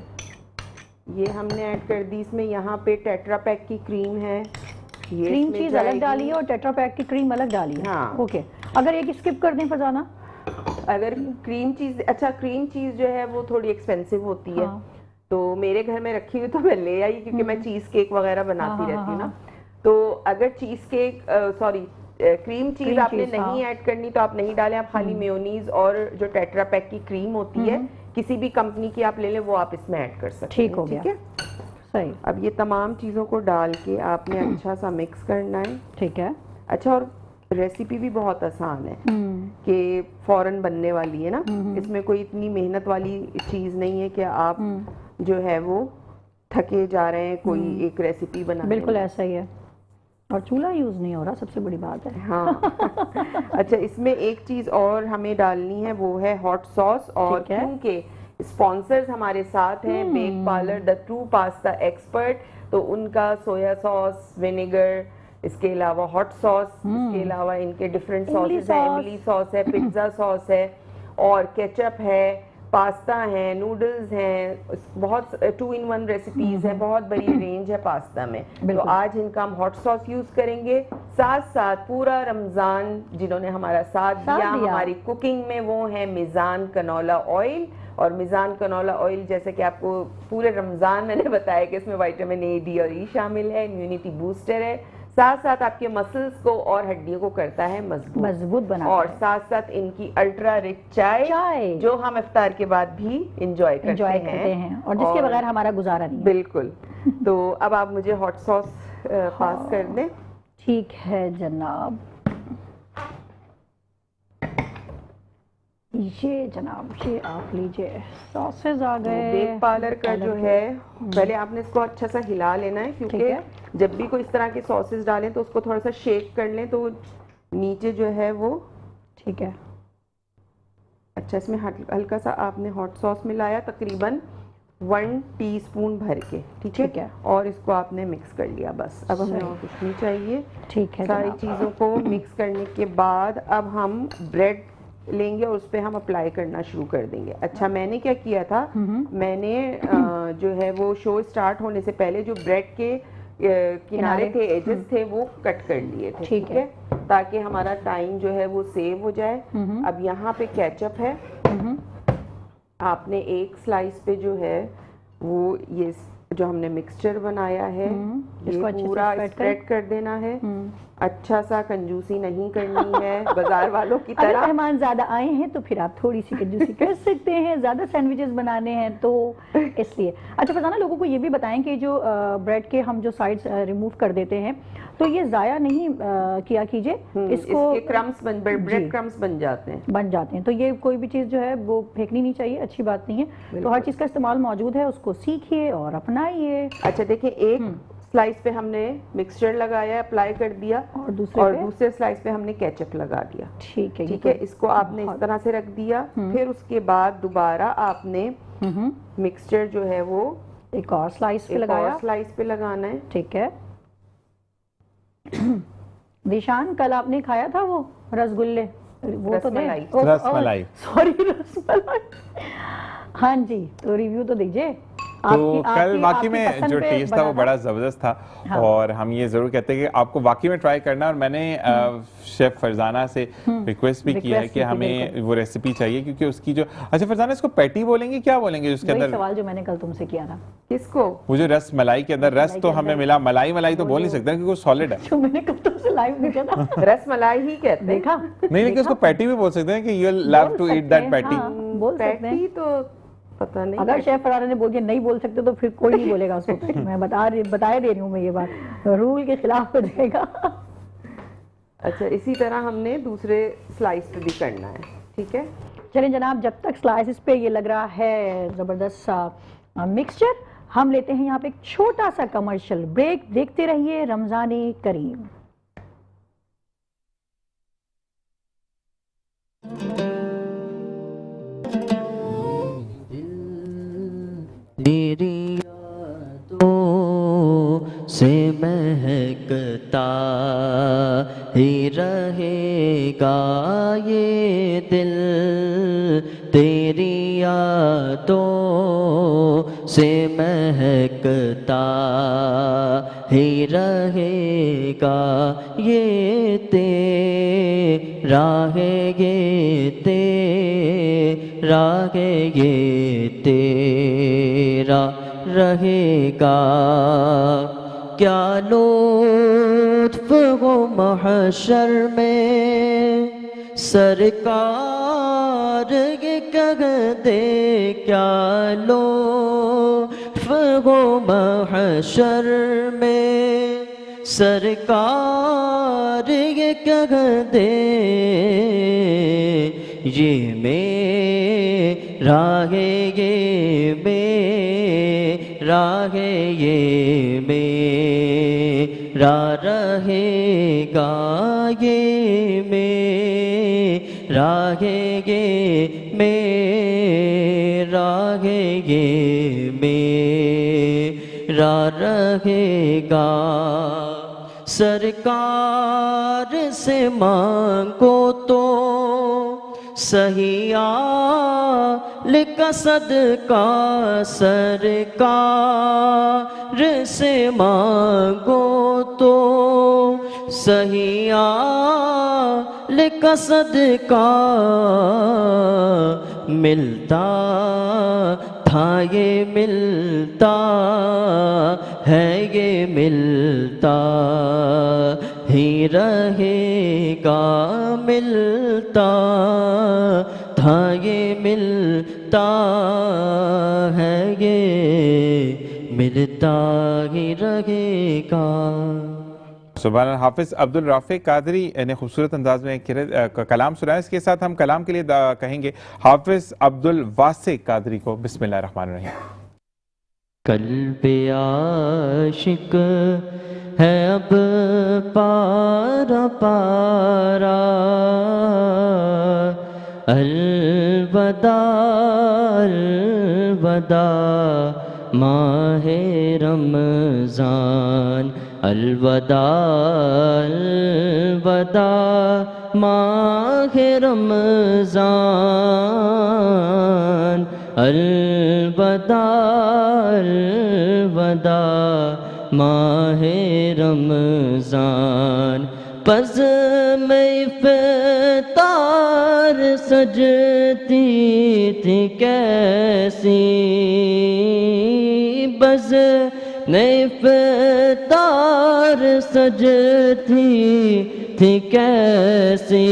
ये हमने ऐड कर दी इसमें। यहाँ पे टेट्रा पैक की क्रीम है, ये क्रीम इसमें चीज अलग जाएगी। डाली है और टेट्रा पैक की क्रीम अलग डाली है। हाँ। ओके, अगर एक स्किप कर दें फरजाना? अगर क्रीम चीज़, अच्छा क्रीम चीज़ जो है वो थोड़ी एक्सपेंसिव होती है, तो मेरे घर में रखी हुई तो मैं ले आई, क्योंकि मैं चीज़ केक वगैरह बनाती रहती हूँ ना। तो अगर cheese cake, sorry cream cheese आपने नहीं ऐड करनी तो आप नहीं डालें, आप खाली मेयोनीज और जो टेट्रा पैक की क्रीम होती है किसी भी कंपनी की आप ले लें, वो आप इसमें ऐड कर सकते हैं। ठीक हो गया। ठीक है, सही। अब ये तमाम चीज़ों को डाल के आपने अच्छा सा मिक्स करना है। ठीक है। अच्छा, और रेसिपी भी बहुत आसान है कि फौरन बनने वाली है ना, इसमें कोई इतनी मेहनत वाली चीज़ नहीं है कि आप जो है वो थके जा रहे हैं कोई एक रेसिपी बनाने बिल्कुल में। ऐसा ही है, और चूल्हा यूज नहीं हो रहा, सबसे बड़ी बात है। हाँ। अच्छा, इसमें एक चीज और हमें डालनी है, वो है हॉट सॉस। और ठीक है। क्योंकि स्पॉन्सर्स हमारे साथ हैं bake parlour the true pasta expert, तो उनका सोया सॉस, विनेगर, इसके अलावा हॉट सॉस, इसके अलावा इनके डिफरेंट सॉसेस हैं, इमली सॉस है, पिज्ज़ा सॉस है, और केचप है, पास्ता है, नूडल्स हैं, बहुत 2-in-1 रेसिपीज है, बहुत बड़ी रेंज है पास्ता में। तो आज इनका हम हॉट सॉस यूज करेंगे। साथ साथ पूरा रमजान जिन्होंने हमारा साथ दिया हमारी कुकिंग में, वो है मिजान कनोला ऑयल। और मिजान कनोला ऑयल, जैसे कि आपको पूरे रमजान मैंने बताया कि इसमें विटामिन ए, डी और ई शामिल है, इम्यूनिटी बूस्टर है, साथ साथ आपके मसल्स को और हड्डियों को करता है मजबूत बनाता और है। साथ साथ इनकी अल्ट्रा रिच चाय जो हम इफ्तार के बाद भी इंजॉय करते हैं और जिसके बगैर हमारा गुजारा नहीं है। बिल्कुल। तो अब आप मुझे हॉट सॉस पास कर दें। ठीक है जनाब, ये जनाब, ये आप लीजिए, सॉसेज आ गए। बेक पार्लर का जो है, पहले आपने इसको अच्छा सा हिला लेना है, क्योंकि जब भी कोई इस तरह के सॉसेज डालें तो उसको थोड़ा सा शेक कर लें तो नीचे जो है वो। ठीक है। अच्छा, इसमें हल्का सा आपने हॉट सॉस मिलाया, तकरीबन 1 टीस्पून भर के। ठीक है, और इसको आपने मिक्स कर लिया, बस अब हमें और कुछ नहीं चाहिए। ठीक है, सारी चीज़ों को मिक्स करने के बाद अब हम ब्रेड लेंगे और उस पर हम अप्लाई करना शुरू कर देंगे। अच्छा, मैंने क्या किया था, मैंने जो है वो शो स्टार्ट होने से पहले जो ब्रेड के किनारे थे, एजेस थे, वो कट कर लिए थे। ठीक है, ताकि हमारा टाइम जो है वो सेव हो जाए। अब यहाँ पे केचप है, आपने एक स्लाइस पे जो है वो ये जो हमने मिक्सचर बनाया है ये पूरा स्प्रेड कर देना है। अच्छा सा कंजूसी नहीं करनी है बाजार वालों की अगर तरह। मेहमान ज्यादा आए हैं तो फिर आप थोड़ी सी कंजूसी कर सकते हैं, ज्यादा सैंडविचेस बनाने हैं तो इसलिए। अच्छा फरजाना, लोगों को ये भी बताएं कि जो ब्रेड के हम जो साइड्स रिमूव कर देते हैं तो ये जाया नहीं किया कीजिए, इसको इसके क्रम्स ब्रेड जी। क्रम्स बन जाते हैं। बन जाते हैं, तो ये कोई भी चीज़ जो है वो फेंकनी नहीं चाहिए, अच्छी बात नहीं है। तो हर चीज़ का इस्तेमाल मौजूद है, उसको सीखिए और अपनाइए। अच्छा देखिए, एक स्लाइस पे हमने मिक्सचर लगाया, अप्लाई कर दिया, और दूसरे स्लाइस पे हमने केचप लगा दिया। ठीक है, ठीक है, इसको आपने इस तरह से रख दिया। फिर उसके बाद दोबारा आपने मिक्सचर जो है वो एक और स्लाइस पे लगाया, स्लाइस पे लगाना है। ठीक है। दिशान, कल आपने खाया था वो रसगुल्ले, वो तो रसमलाई। रसमलाई। सॉरी, रसमलाई। हाँ जी, तो रिव्यू तो दीजिए। तो कल वाकई आपकी में पसंद जो पे टेस्ट था वो बना बड़ा ज़बरदस्त था। हाँ। और हम ये ज़रूर कहते हैं कि आपको वाकई में ट्राई करना है। और मैंने शेफ़ फरजाना से रिक्वेस्ट भी किया है कि हमें वो रेसिपी चाहिए, क्योंकि उसकी जो, अच्छा फरजाना इसको पैटी बोलेंगे, क्या बोलेंगे उसके वही अंदर? सवाल जो मैंने कल तुमसे किया था। किसको? वो जो रस मलाई के अंदर रस तो हमें मिला, मलाई मलाई तो बोल नहीं सकते क्योंकि वो सॉलिड है। जो मैंने कल तुमसे लाइव पूछा था, रसमलाई ही कहते हैं। देखा? नहीं, लेकिन उसको पैटी भी बोल सकते हैं कि you love to eat that patty. बोल सकते हैं। पैटी तो पता नहीं। अगर शेफ फरारा ने बोल दिया नहीं बोल सकते तो फिर कोई नहीं बोलेगा उसको। मैं बताए दे रही हूँ मैं, ये बात रूल के खिलाफ हो जाएगा। अच्छा, इसी तरह हमने दूसरे स्लाइस पे भी करना है। ठीक है, चलिए जनाब, जब तक स्लाइसेस पे ये लग रहा है ज़बरदस्त सा मिक्सचर, हम लेते हैं यहाँ पे एक छोटा सा कमर्शियल ब्रेक। देखते रहिए रमज़ान करीम। तेरी यादों से महकता ही रहेगा ये दिल, तेरी यादों से महकता ही रहेगा ये तेरा है, ये तेरा है, ये तेरा रहेगा। क्या लुत्फ हो महशर में सरकार ये कह दे, क्या लुत्फ हो महशर में सरकार ये कह दे, ये मेरा है, ये मेरा है, ये मेरा रहेगा, ये मेरा है, ये मेरा है, ये मेरा रहेगा। सरकार से मांगो तो सहिया लिखा सदका, सरकार से मांगो तो सहिया लिखा सदका, मिलता था ये मिलता है, ये मिलता ही रहेगा, मिलता था ये मिलता है, ये मिलता ही रहेगा। सुभान अल्लाह। हाफिज अब्दुल राफिक कादरी ने खूबसूरत अंदाज में कलाम सुनाया। इसके साथ हम कलाम के लिए कहेंगे हाफिज अब्दुल वासिक कादरी को। बिस्मिल्लाह रहमान रहीम। कल्बे आशिक है अब पारा पारा, अलवदा अलवदा माहे रमज़ान, अलवदा अलवदा माहे रमज़ान, अलवदा अलवदा माहे रमज़ान। पज़ में इफ़्तार सजती थी कैसी, बज़ में इफ़्तार सजती थी कैसी,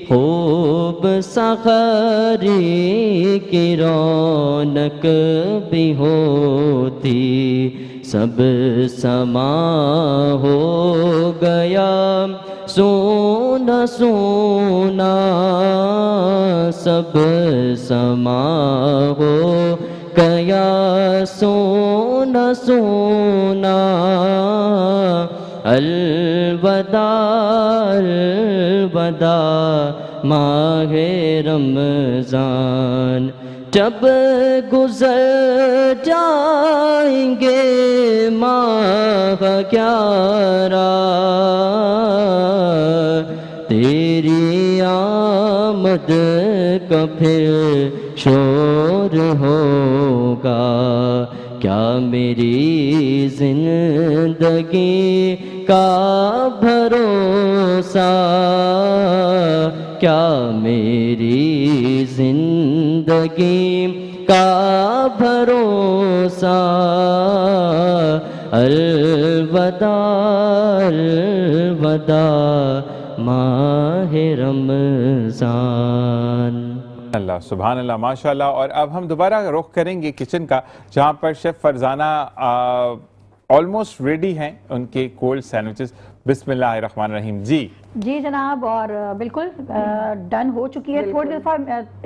खूब सखरी की रौनक भी होती, सब समा हो गया सोना सोना, सब समा हो गया सोना सोना। अलविदा अलविदा माहे रमज़ान, जब गुज़र जाएंगे माह ग्यारह, तेरी आमद का फिर शोर होगा, क्या मेरी जिंदगी का भरोसा, क्या मेरी जिंदगी का भरोसा। अलविदा अलविदा माहे रमज़ान। अल्लाह सुभान अल्लाह माशाल्लाह। और अब हम दोबारा रुख करेंगे किचन का, जहाँ पर शेफ़ फरजाना ऑलमोस्ट रेडी हैं उनके कोल्ड सैंडविचेस। बिस्मिल्लाहिर्रहमानिर्रहीम। जी जी जनाब, और बिल्कुल डन हो चुकी है। थोड़ी दफ़ा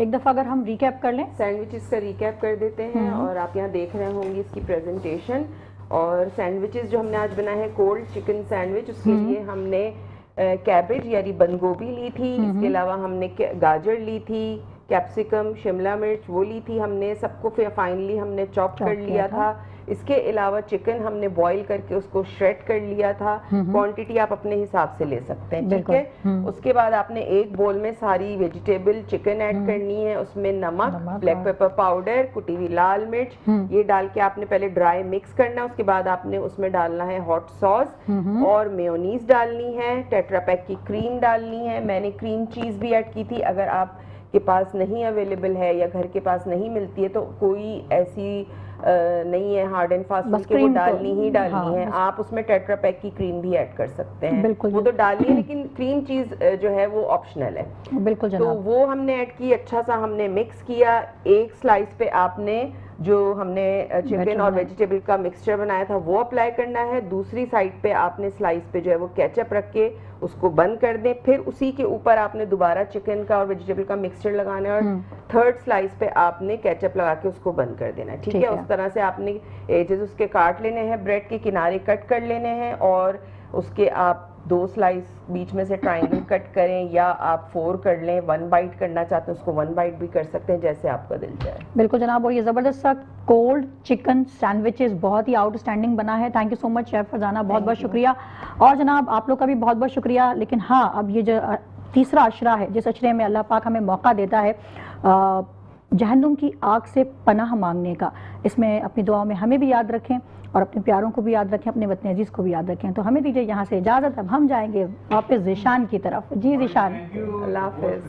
एक दफ़ा अगर हम रिकैप कर लें, सैंडविचेस का रिकैप कर देते हैं। और आप यहाँ देख रहे होंगे इसकी प्रेजेंटेशन। और सैंडविचेस जो हमने आज बनाए हैं कोल्ड चिकन सैंडविच, उसके लिए हमने कैबेज यानी बंद गोभी ली थी, इसके अलावा हमने गाजर ली थी, कैप्सिकम, शिमला मिर्च वो ली थी हमने, सबको फिर फाइनली हमने चॉप कर लिया था। इसके अलावा चिकन हमने बॉईल करके उसको श्रेड कर लिया था। क्वांटिटी आप अपने हिसाब से ले सकते हैं, ठीक है। उसके बाद आपने एक बोल में सारी वेजिटेबल चिकन ऐड करनी है, उसमें नमक, ब्लैक पेपर पाउडर, कुटी हुई लाल मिर्च, ये डाल के आपने पहले ड्राई मिक्स करना है। उसके बाद आपने उसमें डालना है हॉट सॉस और मेयोनीज डालनी है, टेट्रा पैक की क्रीम डालनी है। मैंने क्रीम चीज भी ऐड की थी, अगर आप के पास नहीं अवेलेबल है या घर के पास नहीं मिलती है तो कोई ऐसी नहीं है हार्ड एंड फास्ट कि वो डालनी ही डालनी है। आप उसमें टेट्रा पैक की क्रीम भी ऐड कर सकते हैं, वो तो डालनी है, लेकिन क्रीम चीज जो है वो ऑप्शनल है। बिल्कुल तो वो हमने ऐड की, अच्छा सा हमने मिक्स किया। एक स्लाइस पे आपने जो हमने चिकन और वेजिटेबल का मिक्सचर बनाया था वो अप्लाई करना है। दूसरी साइड पे आपने स्लाइस पे जो है वो केचप रख के उसको बंद कर दें। फिर उसी के ऊपर आपने दोबारा चिकन का और वेजिटेबल का मिक्सचर लगाना है और थर्ड स्लाइस पे आपने केचप लगा के उसको बंद कर देना है, ठीक है। उस तरह से आपने एजेस उसके काट लेने हैं, ब्रेड के किनारे कट कर लेने हैं और उसके आप 2 स्लाइस बीच में से ट्रायंगल कट करें या आप 4 कर लें। 1 बाइट करना चाहते हैं उसको 1 बाइट भी कर सकते हैं, जैसे आपका दिल चाहे। बिल्कुल जनाब, और ये ज़बरदस्त सा कोल्ड चिकन सैंडविचेस बहुत ही आउटस्टैंडिंग बना है। Thank you so much chef Farzana, बहुत बहुत शुक्रिया। और जनाब आप लोग का भी बहुत बहुत शुक्रिया। लेकिन हाँ, अब ये जो तीसरा अशरा है, जिस अशरे में अल्लाह पाक हमें मौका देता है जहन्नुम की आग से पनाह मांगने का, इसमें अपनी दुआओं में हमें भी याद रखें और अपने प्यारों को भी याद रखें, अपने वतन अजीज को भी याद रखें। तो हमें दीजिए यहाँ से इजाज़त, अब हम जाएंगे वापस ज़ीशान की तरफ। जी ज़ीशान, अल्लाह हाफ़िज़।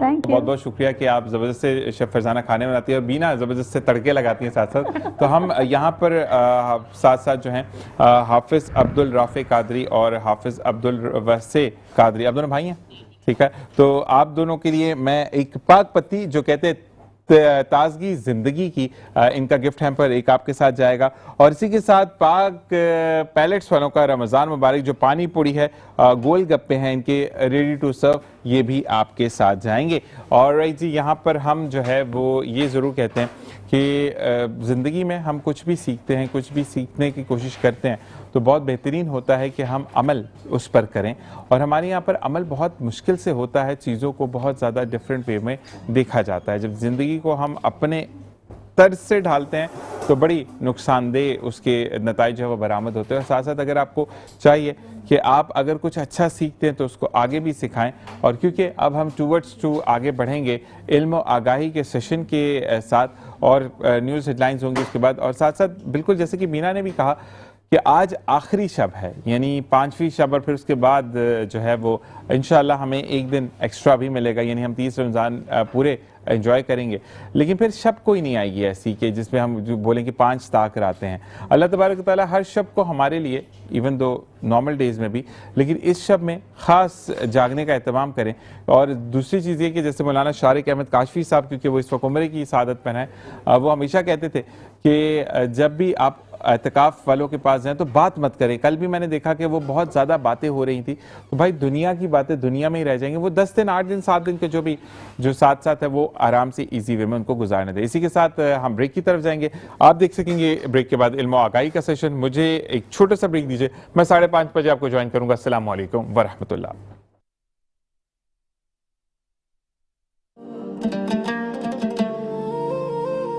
थैंक यू, बहुत बहुत शुक्रिया कि आप ज़बरदस्त से शेफ़ फरजाना खाने बनाती है और बीना ज़बरदस्त से तड़के लगाती हैं साथ साथ। तो हम यहाँ पर साथ साथ जो हैं हाफिज़ अब्दुल राफ़े कादरी और हाफिज़ अब्दुल वसे कादरी, आप दोनों भाई हैं, ठीक है। तो आप दोनों के लिए मैं एक पाक पत्ती जो कहते हैं ताजगी जिंदगी की, इनका गिफ्ट हैम्पर एक आपके साथ जाएगा। और इसी के साथ पाक पैलेट्स वालों का रमज़ान मुबारक जो पानी पूरी है, गोल गप्पे हैं इनके रेडी टू सर्व, ये भी आपके साथ जाएंगे। और राइट जी, यहाँ पर हम जो है वो ये ज़रूर कहते हैं कि ज़िंदगी में हम कुछ भी सीखते हैं, कुछ भी सीखने की कोशिश करते हैं तो बहुत बेहतरीन होता है कि हम अमल उस पर करें। और हमारे यहाँ पर अमल बहुत मुश्किल से होता है, चीज़ों को बहुत ज़्यादा डिफरेंट वे में देखा जाता है। जब ज़िंदगी को हम अपने तर्ज से ढालते हैं तो बड़ी नुकसानदेह उसके नताइज जो है वो बरामद होते हैं। और साथ साथ अगर आपको चाहिए कि आप अगर कुछ अच्छा सीखते हैं तो उसको आगे भी सिखाएं। और क्योंकि अब हम टूवर्ड्स टू आगे बढ़ेंगे इल्म और आगाही के सेशन के साथ, और न्यूज़ हेडलाइंस होंगी उसके बाद। और साथ साथ बिल्कुल जैसे कि मीना ने भी कहा कि आज आखिरी शब है, यानी 5वीं शब, और फिर उसके बाद जो है वो इंशाअल्लाह हमें एक दिन एक्स्ट्रा भी मिलेगा, यानी हम 30 रमज़ान पूरे एंजॉय करेंगे। लेकिन फिर शब कोई नहीं आएगी ऐसी कि जिसमें हम जो बोलें कि 5 ताक रातें हैं। अल्लाह तबारक ताला हर शब को हमारे लिए, इवन दो नॉर्मल डेज़ में भी, लेकिन इस शब में ख़ास जागने का एहतमाम करें। और दूसरी चीज़ ये कि जैसे मौलाना शारिक अहमद काशफी साहब, क्योंकि वो इस वक्त उम्र की सादत पर हैं, वो हमेशा कहते थे कि जब भी आप एतकाफ़ वालों के पास जाएं तो बात मत करें। कल भी मैंने देखा कि वो बहुत ज़्यादा बातें हो रही थी, तो भाई दुनिया की बातें दुनिया में ही रह जाएंगी। वो 10 दिन 8 दिन 7 दिन के जो साथ साथ है वो आराम से इजी वे में उनको गुजारने दें। इसी के साथ हम ब्रेक की तरफ जाएंगे। आप देख सकेंगे ब्रेक के बाद इल्म व आगाही का सेशन। मुझे एक छोटा सा ब्रेक दीजिए, मैं 5:30 बजे आपको ज्वाइन करूँगा। अस्सलाम वालेकुम व रहमतुल्लाह।